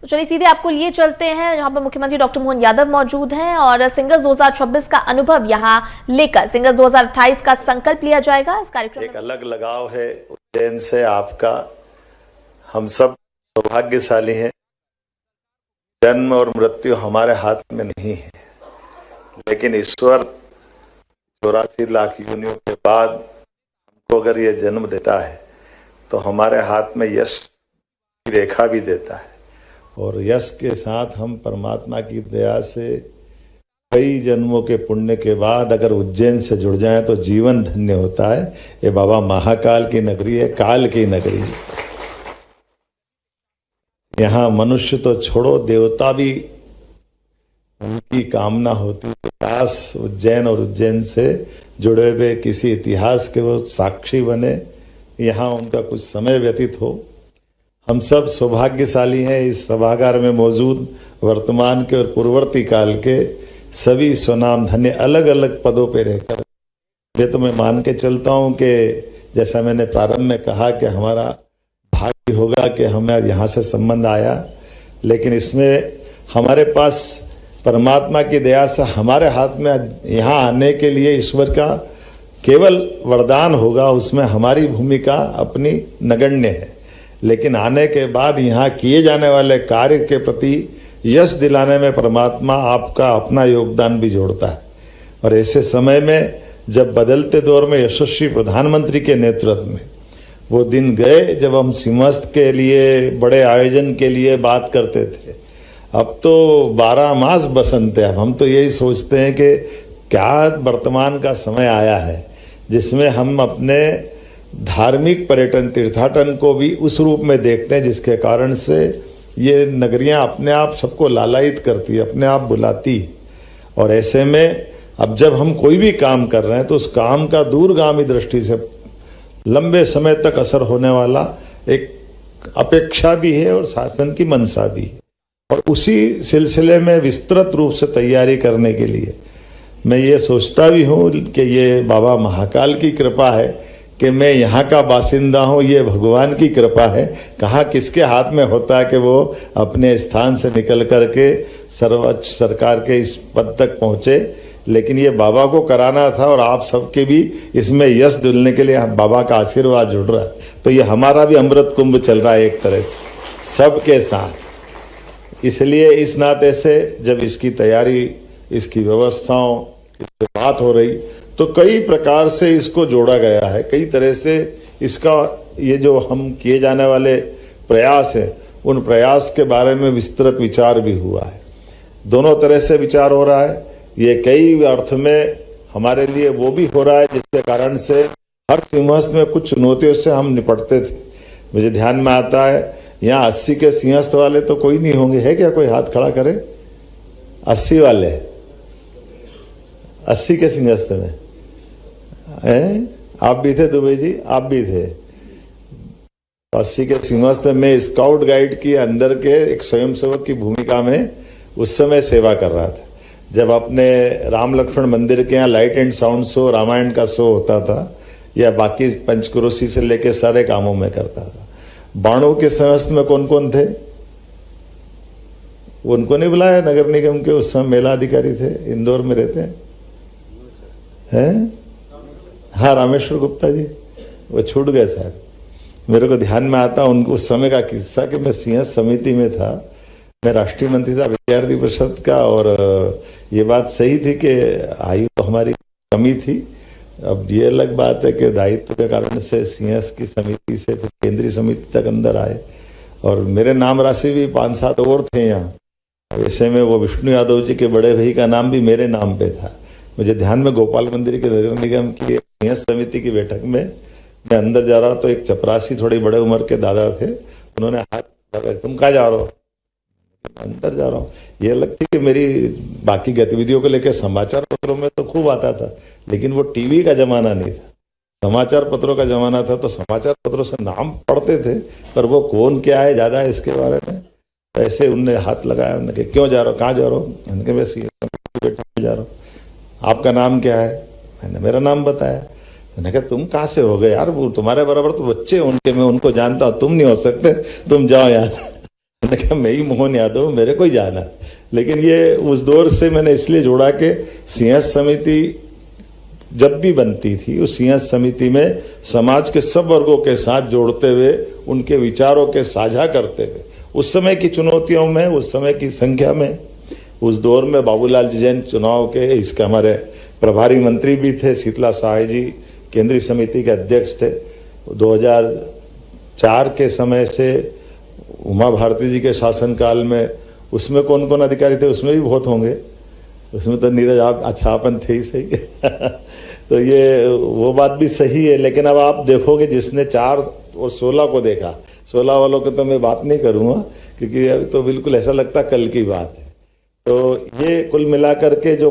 तो चलिए सीधे आपको लिए चलते हैं जहां पर मुख्यमंत्री डॉक्टर मोहन यादव मौजूद हैं और सिंगर्स 2026 का अनुभव यहां लेकर सिंगर्स 2028 का संकल्प लिया जाएगा। इस कार्यक्रम एक अलग लगाव है उज्जैन से आपका। हम सब सौभाग्यशाली हैं। जन्म और मृत्यु हमारे हाथ में नहीं है, लेकिन ईश्वर 84 लाख योनियों के बाद हमको अगर ये जन्म देता है तो हमारे हाथ में यश की रेखा भी देता है, और यश के साथ हम परमात्मा की दया से कई जन्मों के पुण्य के बाद अगर उज्जैन से जुड़ जाएं तो जीवन धन्य होता है। ये बाबा महाकाल की नगरी है, काल की नगरी है। यहाँ मनुष्य तो छोड़ो, देवता भी उनकी कामना होती है काश उज्जैन और उज्जैन से जुड़े हुए किसी इतिहास के वो साक्षी बने, यहाँ उनका कुछ समय व्यतीत हो। हम सब सौभाग्यशाली हैं इस सभागार में मौजूद वर्तमान के और पूर्ववर्ती काल के सभी स्वनाम धन्य अलग अलग पदों पे रहकर। ये तो मैं मान के चलता हूं कि जैसा मैंने प्रारंभ में कहा कि हमारा भाग्य होगा कि हमें यहाँ से संबंध आया, लेकिन इसमें हमारे पास परमात्मा की दया से हमारे हाथ में यहाँ आने के लिए ईश्वर का केवल वरदान होगा, उसमें हमारी भूमिका अपनी नगण्य है। लेकिन आने के बाद यहाँ किए जाने वाले कार्य के प्रति यश दिलाने में परमात्मा आपका अपना योगदान भी जोड़ता है। और ऐसे समय में जब बदलते दौर में यशस्वी प्रधानमंत्री के नेतृत्व में वो दिन गए जब हम सिंहस्थ के लिए बड़े आयोजन के लिए बात करते थे, अब तो 12 मास बसंत है। हम तो यही सोचते हैं कि क्या वर्तमान का समय आया है जिसमें हम अपने धार्मिक पर्यटन तीर्थाटन को भी उस रूप में देखते हैं जिसके कारण से ये नगरियां अपने आप सबको लालायित करती है, अपने आप बुलाती। और ऐसे में अब जब हम कोई भी काम कर रहे हैं तो उस काम का दूरगामी दृष्टि से लंबे समय तक असर होने वाला एक अपेक्षा भी है और शासन की मंशा भी है। और उसी सिलसिले में विस्तृत रूप से तैयारी करने के लिए मैं ये सोचता भी हूँ कि ये बाबा महाकाल की कृपा है कि मैं यहाँ का बासिंदा हूँ, ये भगवान की कृपा है। कहाँ किसके हाथ में होता है कि वो अपने स्थान से निकल करके सर्वोच्च सरकार के इस पद तक पहुँचे, लेकिन ये बाबा को कराना था और आप सबके भी इसमें यश दिलाने के लिए बाबा का आशीर्वाद जुड़ रहा है। तो ये हमारा भी अमृत कुंभ चल रहा है एक तरह से सबके साथ। इसलिए इस नाते से जब इसकी तैयारी, इसकी व्यवस्थाओं, इससे बात हो रही तो कई प्रकार से इसको जोड़ा गया है। कई तरह से इसका ये जो हम किए जाने वाले प्रयास है उन प्रयास के बारे में विस्तृत विचार भी हुआ है। दोनों तरह से विचार हो रहा है। ये कई अर्थ में हमारे लिए वो भी हो रहा है जिसके कारण से हर सिंहस्थ में कुछ चुनौतियों से हम निपटते थे। मुझे ध्यान में आता है यहाँ 80 के सिंहस्थ वाले तो कोई नहीं होंगे, है क्या? कोई हाथ खड़ा करे। 80 वाले 80 के सिंहस्थ में आप भी थे दुबे जी, आप भी थे। 80 के सिंहस्थ में स्काउट गाइड की अंदर के एक स्वयंसेवक की भूमिका में उस समय सेवा कर रहा था। जब अपने राम लक्ष्मण मंदिर के यहाँ light and sound show, Ramayana का शो होता था या बाकी पंचक्रोशी से लेके सारे कामों में करता था। बाणों के सिंहस्थ में कौन कौन थे? उनको नहीं बुलाया नगर निगम के उस समय मेला अधिकारी थे, इंदौर में रहते हैं। हाँ, रामेश्वर गुप्ता जी, वो छूट गए शायद। मेरे को ध्यान में आता उनको उस समय का किस्सा कि मैं सिंहस्थ समिति में था, मैं राष्ट्रीय मंत्री था विद्यार्थी परिषद का, और ये बात सही थी कि आयु तो हमारी कमी थी। अब ये अलग बात है कि दायित्व के कारण से सिंहस्थ की समिति से फिर केंद्रीय समिति तक अंदर आए, और मेरे नाम राशि भी 5-7 और थे यहाँ। ऐसे में वो विष्णु यादव जी के बड़े भाई का नाम भी मेरे नाम पे था। मुझे ध्यान में गोपाल मंदिर के नगर निगम की सिंहस्थ समिति की बैठक में मैं अंदर जा रहा तो एक चपरासी थोड़ी बड़े उम्र के दादा थे, उन्होंने हाथ लगा, तुम कहाँ जा रहे हो? अंदर जा रहा हूँ। ये लगती कि मेरी बाकी गतिविधियों को लेकर समाचार पत्रों में तो खूब आता था, लेकिन वो टीवी का जमाना नहीं था, समाचार पत्रों का जमाना था। तो समाचार पत्रों से नाम पढ़ते थे पर वो कौन क्या है ज्यादा इसके बारे में। ऐसे उनने हाथ लगाया, उन्होंने कहा क्यों जा रहा हो, कहाँ जा रहा हो? उनके मैं बैठक में जा रहा हूँ। आपका नाम क्या है? मैंने मेरा नाम बताया। मैंने कहा तुम कहाँ से हो गए यार, वो तुम्हारे बराबर तो बच्चे उनके, मैं उनको जानता हूँ, तुम नहीं हो सकते, तुम जाओ यहाँ से। मैंने कहा मैं ही मोहन यादव, मेरे को ही जाना। लेकिन ये उस दौर से मैंने इसलिए जोड़ा कि सिंहस्थ समिति जब भी बनती थी, उस सिंहस्थ समिति में समाज के सब वर्गों के साथ जोड़ते हुए, उनके विचारों के साझा करते हुए, उस समय की चुनौतियों में, उस समय की संख्या में, उस दौर में बाबूलाल जी जैन चुनाव के इसके हमारे प्रभारी मंत्री भी थे, शीतला सहाय जी केंद्रीय समिति के अध्यक्ष थे। 2004 के समय से उमा भारती जी के शासनकाल में, उसमें कौन कौन अधिकारी थे, उसमें भी बहुत होंगे, उसमें तो नीरज आप अच्छापन थे ही सही तो ये वो बात भी सही है। लेकिन अब आप देखोगे जिसने 4 और 16 को देखा, 16 वालों की तो मैं बात नहीं करूंगा क्योंकि अभी तो बिल्कुल ऐसा लगता कल की बात है। तो ये कुल मिलाकर के जो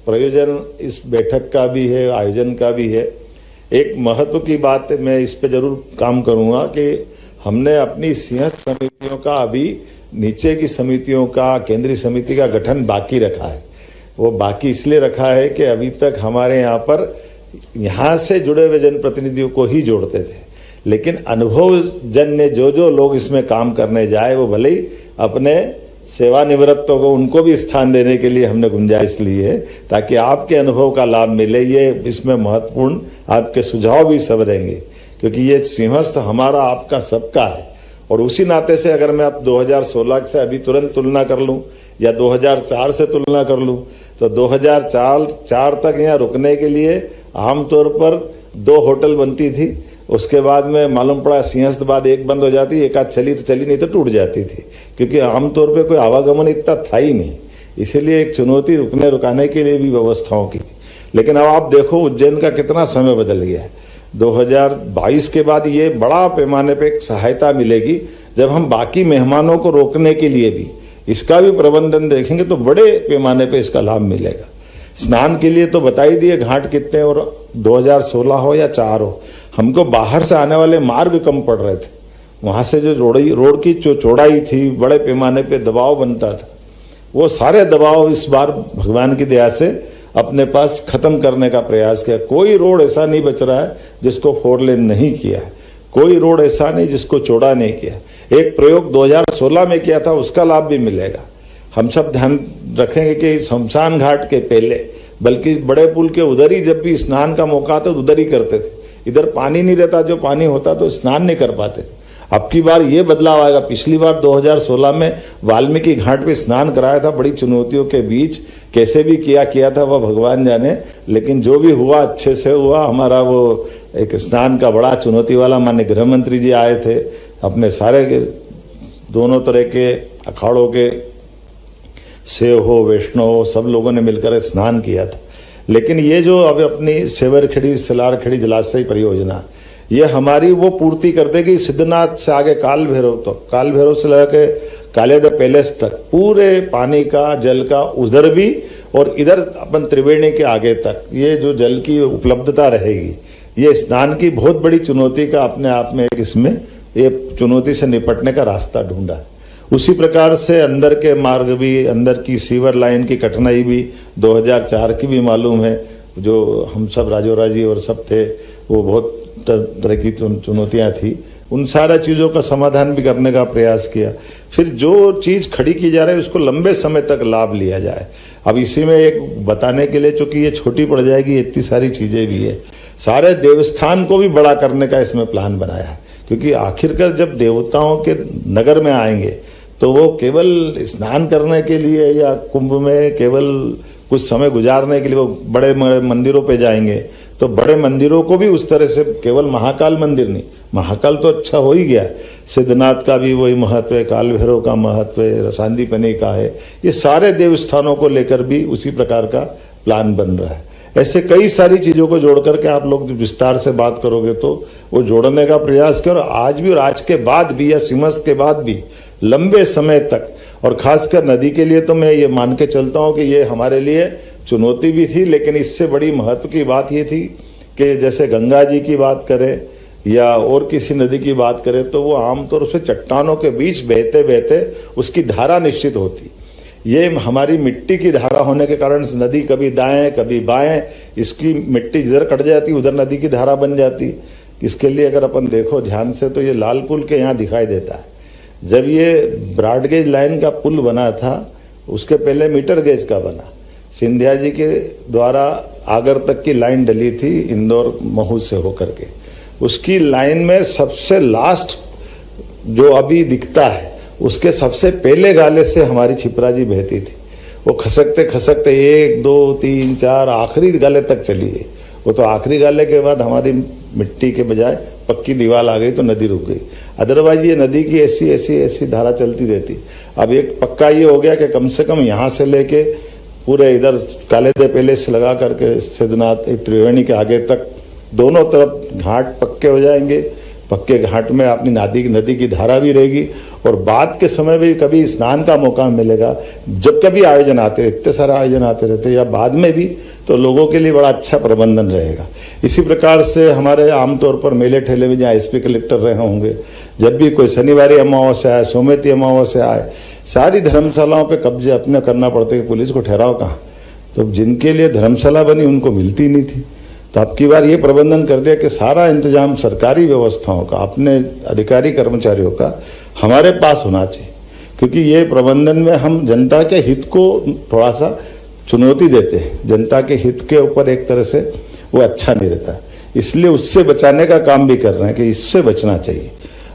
प्रयोजन इस बैठक का भी है, आयोजन का भी है, एक महत्व की बात मैं इस पे जरूर काम करूंगा कि हमने अपनी सिंहस्थ समितियों का, अभी नीचे की समितियों का, केंद्रीय समिति का गठन बाकी रखा है। वो बाकी इसलिए रखा है कि अभी तक हमारे यहाँ पर यहाँ से जुड़े हुए जनप्रतिनिधियों को ही जोड़ते थे, लेकिन अनुभव जन्य जो लोग इसमें काम करने जाए वो भले ही अपने सेवानिवृत्तों को, उनको भी स्थान देने के लिए हमने गुंजाइश ली है ताकि आपके अनुभव का लाभ मिले। ये इसमें महत्वपूर्ण आपके सुझाव भी सब रहेंगे क्योंकि ये सिंहस्थ हमारा आपका सबका है। और उसी नाते से अगर मैं अब 2016 से अभी तुरंत तुलना कर लूं या 2004 से तुलना कर लूं तो 2004 तक यहाँ रुकने के लिए आमतौर पर 2 होटल बनती थी। उसके बाद में मालूम पड़ा सिंहस्थ बाद एक बंद हो जाती, एक आध चली तो चली, नहीं तो टूट जाती थी क्योंकि आमतौर पे कोई आवागमन इतना था ही नहीं। इसीलिए एक चुनौती रुकने रुकाने के लिए भी व्यवस्थाओं की। लेकिन अब आप देखो उज्जैन का कितना समय बदल गया है। 2022 के बाद ये बड़ा पैमाने पे एक सहायता मिलेगी जब हम बाकी मेहमानों को रोकने के लिए भी इसका भी प्रबंधन देखेंगे तो बड़े पैमाने पे इसका लाभ मिलेगा। स्नान के लिए तो बता ही दिए घाट कितने, और 2016 हो या 4 हो, हमको बाहर से आने वाले मार्ग कम पड़ रहे थे। वहां से जो रोड की जो चौड़ाई थी, बड़े पैमाने पे दबाव बनता था, वो सारे दबाव इस बार भगवान की दया से अपने पास खत्म करने का प्रयास किया। कोई रोड ऐसा नहीं बच रहा है जिसको 4 लेन नहीं किया है, कोई रोड ऐसा नहीं जिसको चौड़ा नहीं किया। एक प्रयोग 2016 में किया था, उसका लाभ भी मिलेगा। हम सब ध्यान रखेंगे कि शमशान घाट के पहले, बल्कि बड़े पुल के उधर ही जब भी स्नान का मौका आता तो उधर ही करते थे। इधर पानी नहीं रहता, जो पानी होता तो स्नान नहीं कर पाते। अब की बार ये बदलाव आएगा। पिछली बार 2016 में वाल्मीकि घाट पे स्नान कराया था, बड़ी चुनौतियों के बीच, कैसे भी किया था वह भगवान जाने, लेकिन जो भी हुआ अच्छे से हुआ। हमारा वो एक स्नान का बड़ा चुनौती वाला, माननीय गृह मंत्री जी आए थे, अपने सारे दोनों तरह के अखाड़ों के सेव हो, वैष्णव हो, सब लोगों ने मिलकर स्नान किया था। लेकिन ये जो अब अपनी सेवरखेड़ी सिलारखेड़ी जलाशय परियोजना, ये हमारी वो पूर्ति कर देगी सिद्धनाथ से आगे काल भैरव तक, काल भैरव से लगा के कालेदा पैलेस तक, पूरे पानी का, जल का उधर भी और इधर अपन त्रिवेणी के आगे तक ये जो जल की उपलब्धता रहेगी। ये स्नान की बहुत बड़ी चुनौती का अपने आप में एक इसमें ये चुनौती से निपटने का रास्ता ढूंढा है। उसी प्रकार से अंदर के मार्ग भी, अंदर की सीवर लाइन की कठिनाई भी 2004 की भी मालूम है, जो हम सब राजोरा जी और सब थे, वो बहुत तरह की चुनौतियां थी। उन सारा चीजों का समाधान भी करने का प्रयास किया। फिर जो चीज खड़ी की जा रही है उसको लंबे समय तक लाभ लिया जाए। अब इसी में एक बताने के लिए, चूंकि ये छोटी पड़ जाएगी, इतनी सारी चीजें भी है, सारे देवस्थान को भी बड़ा करने का इसमें प्लान बनाया है। क्योंकि आखिरकार जब देवताओं के नगर में आएंगे तो वो केवल स्नान करने के लिए या कुंभ में केवल कुछ समय गुजारने के लिए वो बड़े मंदिरों पे जाएंगे, तो बड़े मंदिरों को भी उस तरह से, केवल महाकाल मंदिर नहीं, महाकाल तो अच्छा हो ही गया, सिद्धनाथ का भी वही महत्व है, काल भैरव का महत्व है, सांदीपनि का है, ये सारे देवस्थानों को लेकर भी उसी प्रकार का प्लान बन रहा है। ऐसे कई सारी चीजों को जोड़ करके आप लोग विस्तार से बात करोगे तो वो जोड़ने का प्रयास करो। आज भी और आज के बाद भी या सिमस्त के बाद भी लंबे समय तक, और खासकर नदी के लिए तो मैं ये मान के चलता हूं कि ये हमारे लिए चुनौती भी थी, लेकिन इससे बड़ी महत्व की बात ये थी कि जैसे गंगा जी की बात करें या और किसी नदी की बात करें तो वो आमतौर से चट्टानों के बीच बहते बहते उसकी धारा निश्चित होती। ये हमारी मिट्टी की धारा होने के कारण नदी कभी दाएं कभी बाएं, इसकी मिट्टी जिधर कट जाती उधर नदी की धारा बन जाती। इसके लिए अगर अपन देखो ध्यान से तो ये लाल पुल के यहाँ दिखाई देता है, जब ये ब्रॉडगेज लाइन का पुल बना था उसके पहले मीटर गेज का बना। सिंधिया जी के द्वारा आगर तक की लाइन डली थी इंदौर महू से होकर के। उसकी लाइन में सबसे लास्ट जो अभी दिखता है उसके सबसे पहले गाले से हमारी छिपरा जी बहती थी। वो खसकते खसकते 1, 2, 3, 4 आखिरी गाले तक चली गई। वो तो आखिरी गाले के बाद हमारी मिट्टी के बजाय पक्की दीवार आ गई तो नदी रुक गई। अदरवाइज ये नदी की ऐसी ऐसी ऐसी धारा चलती रहती। अब एक पक्का ये हो गया कि कम से कम यहाँ से लेके पूरे इधर कालेदे पहले से लगा करके सिद्धनाथ त्रिवेणी के आगे तक दोनों तरफ घाट पक्के हो जाएंगे। पक्के घाट में अपनी नदी की धारा भी रहेगी। और बाद के समय में कभी स्नान का मौका मिलेगा, जब कभी आयोजन आते, इतने सारे आयोजन आते रहते, या बाद में भी, तो लोगों के लिए बड़ा अच्छा प्रबंधन रहेगा। इसी प्रकार से हमारे आमतौर पर मेले ठेले में जहाँ एसपी कलेक्टर रहे होंगे, जब भी कोई शनिवारी अमावस्या आए, सोमवती अमावस्या आए, सारी धर्मशालाओं पे कब्जे अपने करना पड़ते कि पुलिस को ठहराव कहाँ। तो जिनके लिए धर्मशाला बनी उनको मिलती नहीं थी। तो अब की बार ये प्रबंधन कर दिया कि सारा इंतजाम सरकारी व्यवस्थाओं का, अपने अधिकारी कर्मचारियों का हमारे पास होना चाहिए, क्योंकि ये प्रबंधन में हम जनता के हित को थोड़ा सा चुनौती देते हैं। जनता के हित के ऊपर एक तरह से वो अच्छा नहीं रहता, इसलिए उससे बचाने का काम भी कर रहे हैं कि इससे बचना चाहिए।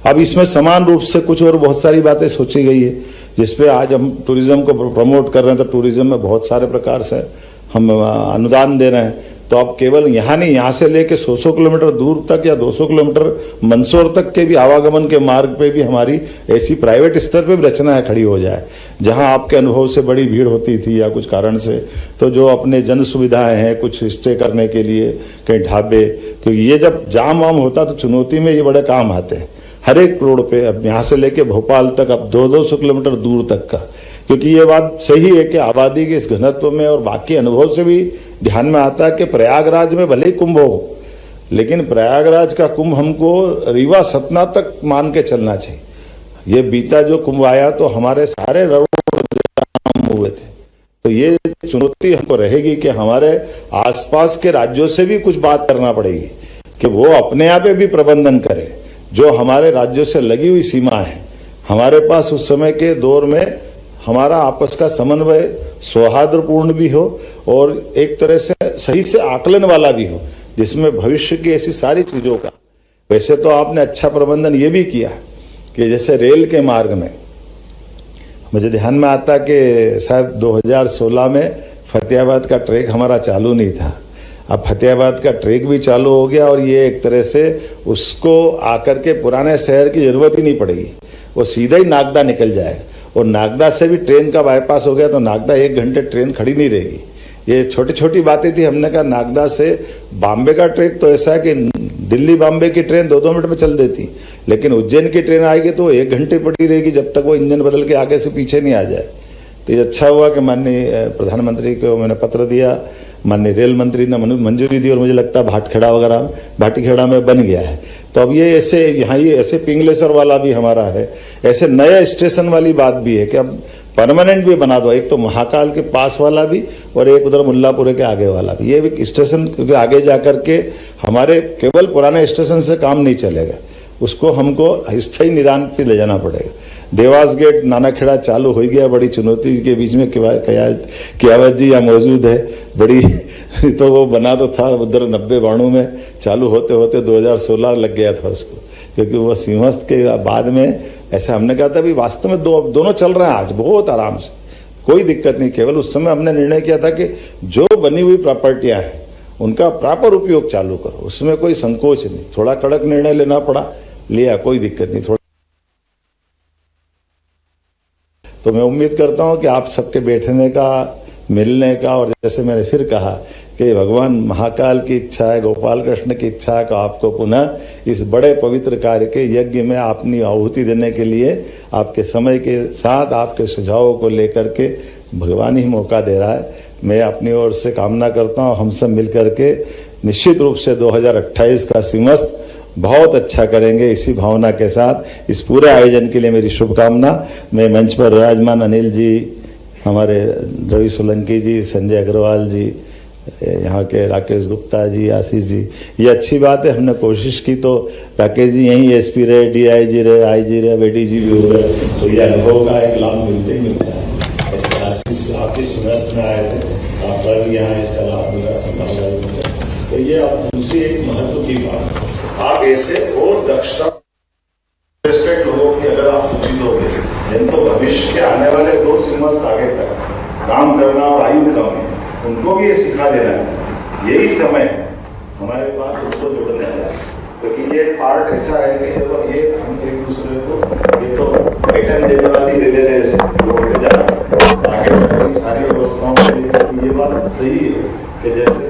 अब इसमें समान रूप से कुछ और बहुत सारी बातें सोची गई है, जिसपे आज हम टूरिज्म को प्रमोट कर रहे हैं। तो टूरिज्म में बहुत सारे प्रकार से हम अनुदान दे रहे हैं। तो अब केवल यहाँ नहीं, यहाँ से लेके 100 किलोमीटर दूर तक या 200 किलोमीटर मंदसौर तक के भी आवागमन के मार्ग पे भी हमारी ऐसी प्राइवेट स्तर पे भी रचनाएं खड़ी हो जाए, जहाँ आपके अनुभव से बड़ी भीड़ होती थी या कुछ कारण से, तो जो अपने जन सुविधाएं हैं, कुछ स्टे करने के लिए कहीं ढाबे, क्योंकि ये जब जाम वाम होता तो चुनौती में ये बड़े काम आते हैं। हर एक रोड पे अब यहाँ से लेके भोपाल तक, अब 200 किलोमीटर दूर तक का, क्योंकि ये बात सही है कि आबादी के इस घनत्व में और बाकी अनुभव से भी ध्यान में आता है कि प्रयागराज में भले ही कुंभ हो, लेकिन प्रयागराज का कुंभ हमको रीवा सतना तक मान के चलना चाहिए। ये बीता जो कुंभ आया तो हमारे सारे रोड जाम हुए थे। तो ये चुनौती हमको रहेगी कि हमारे आसपास के राज्यों से भी कुछ बात करना पड़ेगी कि वो अपने यहाँ पे भी प्रबंधन करें। जो हमारे राज्यों से लगी हुई सीमा है, हमारे पास उस समय के दौर में हमारा आपस का समन्वय सौहार्दपूर्ण भी हो और एक तरह से सही से आकलन वाला भी हो, जिसमें भविष्य की ऐसी सारी चीजों का। वैसे तो आपने अच्छा प्रबंधन ये भी किया कि जैसे रेल के मार्ग में, मुझे ध्यान में आता कि शायद 2016 में फतेहाबाद का ट्रैक हमारा चालू नहीं था। अब फतेहाबाद का ट्रैक भी चालू हो गया और ये एक तरह से उसको आकर के पुराने शहर की जरूरत ही नहीं पड़ेगी, वो सीधा ही नागदा निकल जाएगा। और नागदा से भी ट्रेन का बाईपास हो गया तो नागदा 1 घंटे ट्रेन खड़ी नहीं रहेगी। ये छोटी छोटी बातें थी। हमने कहा नागदा से बॉम्बे का ट्रैक तो ऐसा है कि दिल्ली बॉम्बे की ट्रेन 2-2 मिनट में चल देती, लेकिन उज्जैन की ट्रेन आएगी तो 1 घंटे पड़ी रहेगी जब तक वो इंजन बदल के आगे से पीछे नहीं आ जाए। तो ये अच्छा हुआ कि माननीय प्रधानमंत्री को मैंने पत्र दिया, माननीय रेल मंत्री ने मंजूरी दी और मुझे लगता है भाटीखेड़ा में बन गया है। तो अब ये ऐसे यहाँ ये ऐसे पिंगलेसर वाला भी हमारा है, ऐसे नए स्टेशन वाली बात भी है कि अब परमानेंट भी बना दो, एक तो महाकाल के पास वाला भी और एक उधर मुल्लापुरे के आगे वाला भी। ये भी स्टेशन, क्योंकि आगे जाकर के हमारे केवल पुराने स्टेशन से काम नहीं चलेगा, उसको हमको स्थायी निदान पे ले जाना पड़ेगा। देवास गेट नानाखेड़ा चालू हो गया, बड़ी चुनौती के बीच में कियावत जी यहाँ मौजूद है, बड़ी तो वो बना तो था उधर 90-92 में, चालू होते होते 2016 लग गया था उसको, क्योंकि वो सिंहस्थ के बाद में ऐसा हमने कहा था भी वास्तव में दोनों चल रहे हैं आज बहुत आराम से, कोई दिक्कत नहीं। केवल उस समय हमने निर्णय किया था कि जो बनी हुई प्रॉपर्टियां हैं उनका प्रॉपर उपयोग चालू करो, उसमें कोई संकोच नहीं। थोड़ा कड़क निर्णय लेना पड़ा, लिया, कोई दिक्कत नहीं। थोड़ा तो मैं उम्मीद करता हूं कि आप सबके बैठने का, मिलने का, और जैसे मैंने फिर कहा कि भगवान महाकाल की इच्छा है, गोपाल कृष्ण की इच्छा है कि आपको पुनः इस बड़े पवित्र कार्य के यज्ञ में अपनी आहुति देने के लिए आपके समय के साथ आपके सुझावों को लेकर के भगवान ही मौका दे रहा है। मैं अपनी ओर से कामना करता हूँ हम सब मिलकर के निश्चित रूप से 2028 का सिंहस्थ बहुत अच्छा करेंगे। इसी भावना के साथ इस पूरे आयोजन के लिए मेरी शुभकामना। मैं मंच पर विराजमान अनिल जी, हमारे रवि सोलंकी जी, संजय अग्रवाल जी यहाँ के राकेश गुप्ता जी, आशीष जी, ये अच्छी बात है। हमने कोशिश की तो राकेश जी यहीं एसपी रहे, डीआईजी रहे, आईजी रहे, बेडीजी भी हो रहे, तो ये अनुभव का एक लाभ मिलते ही मिलता है। ऐसे आशीष आपकी शिवस्त में आए थे, आपका भी यहाँ इसका लाभ मिला, संभावना मिला। तो ये आप दूसरी एक महत्व की बात, आप ऐसे और दक्षता लोगों की अगर आप सूचित होंगे जिनको भविष्य के आने वाले 2 सिमस्त आगे तक काम करना और आयु कम है, उनको भी ये सिखा देना चाहिए। यही समय हमारे पास उसको जोड़ने का, क्योंकि ये पार्ट ऐसा है कि ये हम एक दूसरे को ये तो पैटर्न देने वाली रिले रेस जोड़ते जाना, सारी व्यवस्थाओं के लिए ये बात सही है कि जैसे